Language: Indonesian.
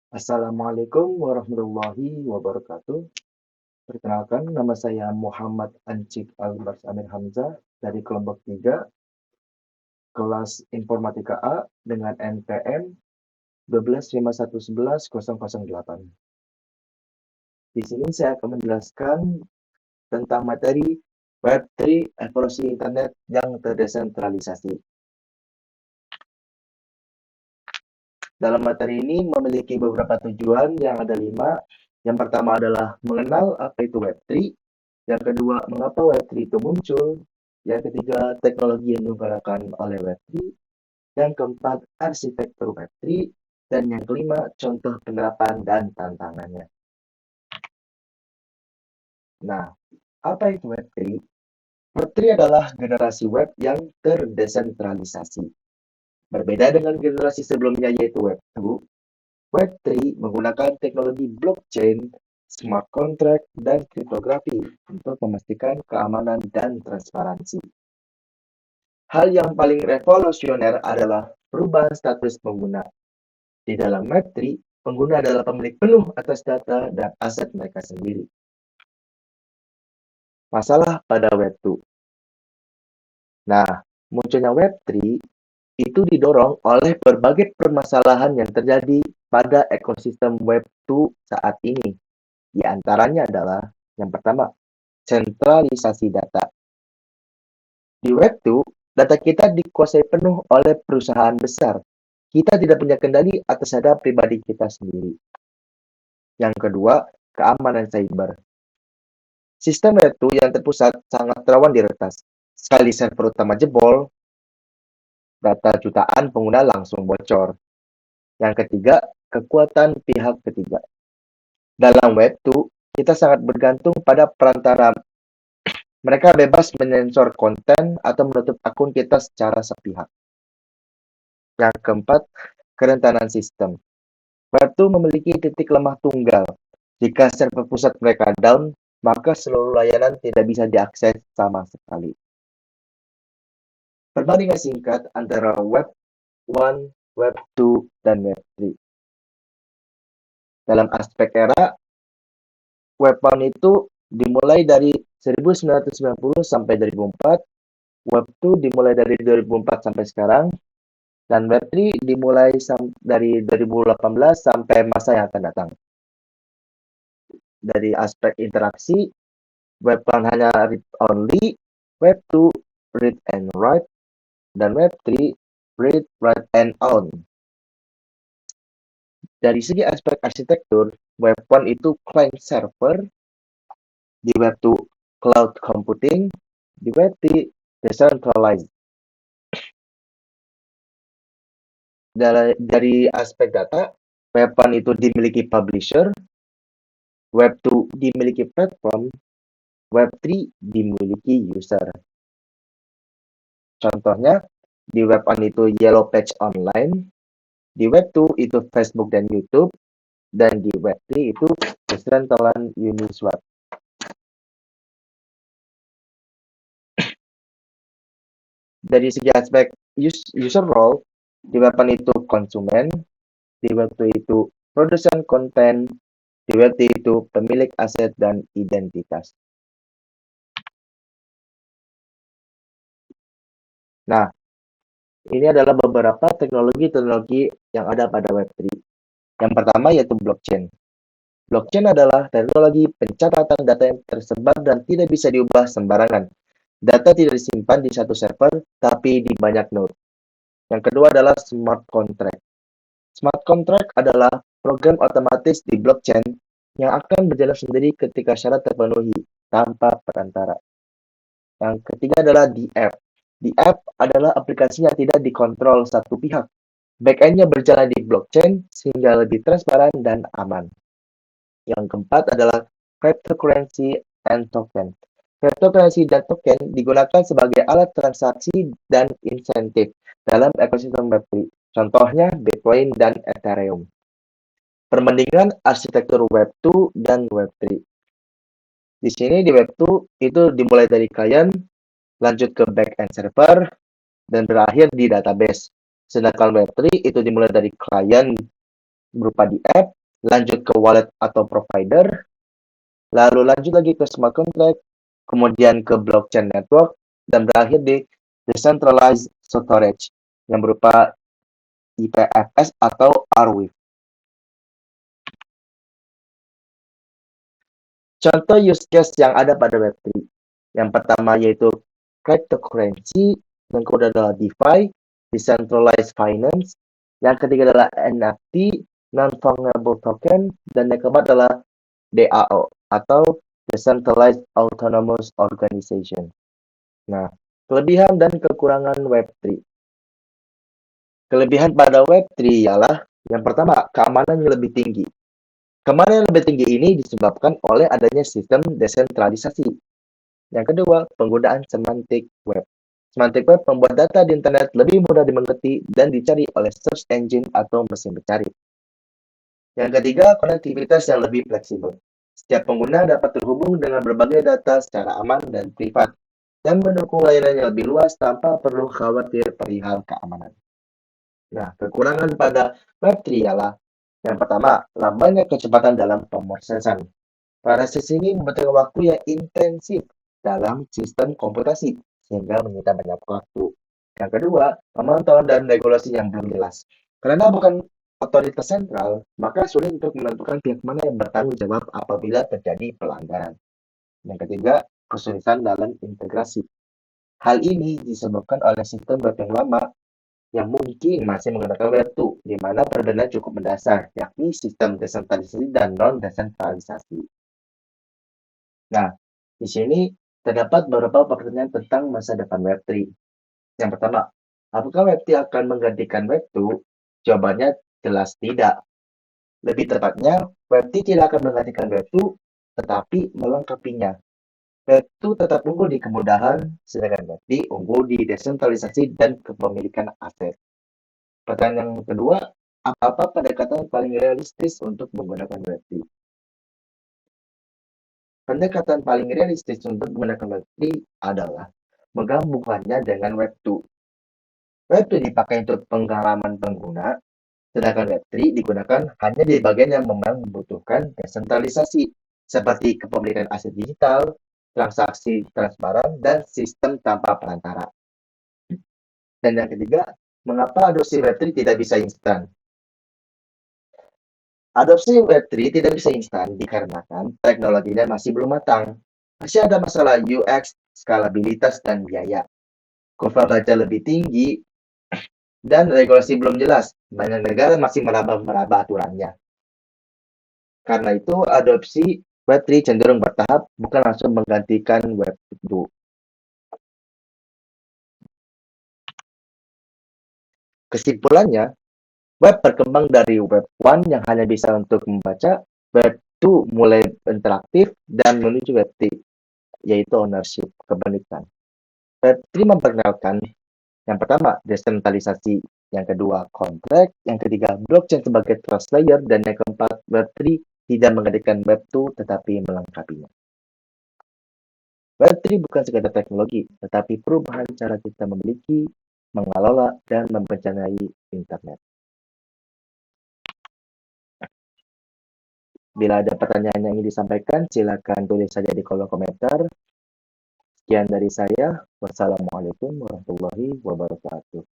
Assalamualaikum warahmatullahi wabarakatuh. Perkenalkan, nama saya Muhammad Ancik Albars Amir Hamzah dari kelompok 3, kelas Informatika A dengan NPM 125111-008. Di sini saya akan menjelaskan tentang materi Web3 evolusi internet yang terdesentralisasi. Dalam materi ini memiliki beberapa tujuan yang ada 5. Yang pertama adalah mengenal apa itu Web3. Yang kedua, mengapa Web3 itu muncul. Yang ketiga, teknologi yang digunakan oleh Web3. Yang keempat, arsitektur Web3. Dan yang kelima, contoh penerapan dan tantangannya. Nah, apa itu Web3? Web3 adalah generasi web yang terdesentralisasi. Berbeda dengan generasi sebelumnya yaitu Web2, Web3 menggunakan teknologi blockchain, smart contract, dan kriptografi untuk memastikan keamanan dan transparansi. Hal yang paling revolusioner adalah perubahan status pengguna. Di dalam Web3, pengguna adalah pemilik penuh atas data dan aset mereka sendiri. Masalah pada Web2. Nah, munculnya Web3 itu didorong oleh berbagai permasalahan yang terjadi pada ekosistem Web2 saat ini. Di antaranya adalah yang pertama, sentralisasi data. Di Web2, data kita dikuasai penuh oleh perusahaan besar. Kita tidak punya kendali atas data pribadi kita sendiri. Yang kedua, keamanan cyber. Sistem Web2 yang terpusat sangat rawan diretas. Sekali server utama jebol, data jutaan pengguna langsung bocor. Yang ketiga, kekuatan pihak ketiga. Dalam Web2, kita sangat bergantung pada perantara. Mereka bebas menyensor konten atau menutup akun kita secara sepihak. Yang keempat, kerentanan sistem. Web2 memiliki titik lemah tunggal. Jika server pusat mereka down, maka seluruh layanan tidak bisa diakses sama sekali. Perbandingan singkat antara Web 1, Web 2, dan Web 3. Dalam aspek era, Web 1 itu dimulai dari 1990 sampai 2004, Web 2 dimulai dari 2004 sampai sekarang, dan Web 3 dimulai dari 2018 sampai masa yang akan datang. Dari aspek interaksi, Web 1 hanya read only, Web 2 read and write, dan Web 3 read, write, and own. Dari segi aspek arsitektur, Web 1 itu client server, di Web 2 cloud computing, di Web 3 decentralized. Dari aspek data, Web 1 itu dimiliki publisher, Web 2 dimiliki platform, Web 3 dimiliki user. Contohnya, di Web 1 itu Yellow Page Online, di Web 2 itu Facebook dan YouTube, dan di Web 3 itu Decentraland Uniswap. Dari segi aspek user role, di Web 1 itu konsumen, di Web 2 itu produsen konten, di Web 3 itu pemilik aset dan identitas. Nah, ini adalah beberapa teknologi-teknologi yang ada pada Web 3. Yang pertama yaitu blockchain. Blockchain adalah teknologi pencatatan data yang tersebar dan tidak bisa diubah sembarangan. Data tidak disimpan di satu server, tapi di banyak node. Yang kedua adalah smart contract. Smart contract adalah program otomatis di blockchain yang akan berjalan sendiri ketika syarat terpenuhi tanpa perantara. Yang ketiga adalah DApp. DApp adalah aplikasi yang tidak dikontrol satu pihak. Backend-nya berjalan di blockchain sehingga lebih transparan dan aman. Yang keempat adalah cryptocurrency and token. Cryptocurrency dan token digunakan sebagai alat transaksi dan insentif dalam ekosistem Web3. Contohnya Bitcoin dan Ethereum. Perbandingan arsitektur Web2 dan Web3. Di sini di Web2 itu dimulai dari client, lanjut ke back-end server, dan berakhir di database. Sedangkan Web3 itu dimulai dari client berupa di app, lanjut ke wallet atau provider, lalu lanjut lagi ke smart contract, kemudian ke blockchain network, dan berakhir di decentralized storage yang berupa IPFS atau Arweave. Contoh use case yang ada pada Web3. Yang pertama yaitu cryptocurrency, yang kedua adalah DeFi, decentralized finance, yang ketiga adalah NFT, non-fungible token, dan yang keempat adalah DAO atau Decentralized Autonomous Organization. Nah, kelebihan dan kekurangan Web3. Kelebihan pada Web3 ialah yang pertama, keamanan yang lebih tinggi. Keamanan yang lebih tinggi ini disebabkan oleh adanya sistem desentralisasi. Yang kedua, penggunaan semantik web. Semantik web membuat data di internet lebih mudah dimengerti dan dicari oleh search engine atau mesin pencari. Yang ketiga, konektivitas yang lebih fleksibel. Setiap pengguna dapat terhubung dengan berbagai data secara aman dan privat, dan mendukung layanan yang lebih luas tanpa perlu khawatir perihal keamanan. Nah, kekurangan pada Web3 ialah yang pertama, lambannya kecepatan dalam pemrosesan. Proses ini membutuhkan waktu yang intensif dalam sistem komputasi, sehingga menyita banyak waktu. Yang kedua, pemantauan dan regulasi yang belum jelas. Karena bukan otoritas sentral, maka sulit untuk menentukan pihak mana yang bertanggung jawab apabila terjadi pelanggaran. Yang ketiga, kesulitan dalam integrasi. Hal ini disebabkan oleh sistem web yang lama yang mungkin masih menggunakan Web2, di mana perbedaan cukup mendasar, yakni sistem desentralisasi dan non-desentralisasi. Nah, di sini terdapat beberapa pertanyaan tentang masa depan Web3. Yang pertama, apakah Web3 akan menggantikan Web2? Jawabannya jelas tidak. Lebih tepatnya, Web3 tidak akan menggantikan Web2, tetapi melengkapinya. Web2 tetap unggul di kemudahan, sedangkan Web3 unggul di desentralisasi dan kepemilikan aset. Pertanyaan yang kedua, apa pendekatan paling realistis untuk menggunakan Web3? Pendekatan paling realistis untuk menggunakan Web3 adalah menggabungkannya dengan Web2. Web2 dipakai untuk pengalaman pengguna, sedangkan Web3 digunakan hanya di bagian yang memang membutuhkan desentralisasi, seperti kepemilikan aset digital, transaksi transparan, dan sistem tanpa perantara. Dan yang ketiga, mengapa adopsi Web3 tidak bisa instan? Adopsi Web3 tidak bisa instan dikarenakan teknologinya masih belum matang. Masih ada masalah UX, skalabilitas, dan biaya. Kurva baca lebih tinggi, dan regulasi belum jelas. Banyak negara masih meraba-raba aturannya. Karena itu, adopsi Web3 cenderung bertahap, bukan langsung menggantikan Web2. Kesimpulannya, web berkembang dari Web1 yang hanya bisa untuk membaca, Web2 mulai interaktif, dan menuju Web3, yaitu ownership, kepemilikan. Web3 memperkenalkan yang pertama, desentralisasi. Yang kedua, kontrak. Yang ketiga, blockchain sebagai trust layer. Dan yang keempat, Web3 tidak menggantikan Web2, tetapi melengkapinya. Web3 bukan sekadar teknologi, tetapi perubahan cara kita memiliki, mengelola, dan mempercayai internet. Bila ada pertanyaan yang ingin disampaikan, silakan tulis saja di kolom komentar. Sekian dari saya. Wassalamualaikum warahmatullahi wabarakatuh.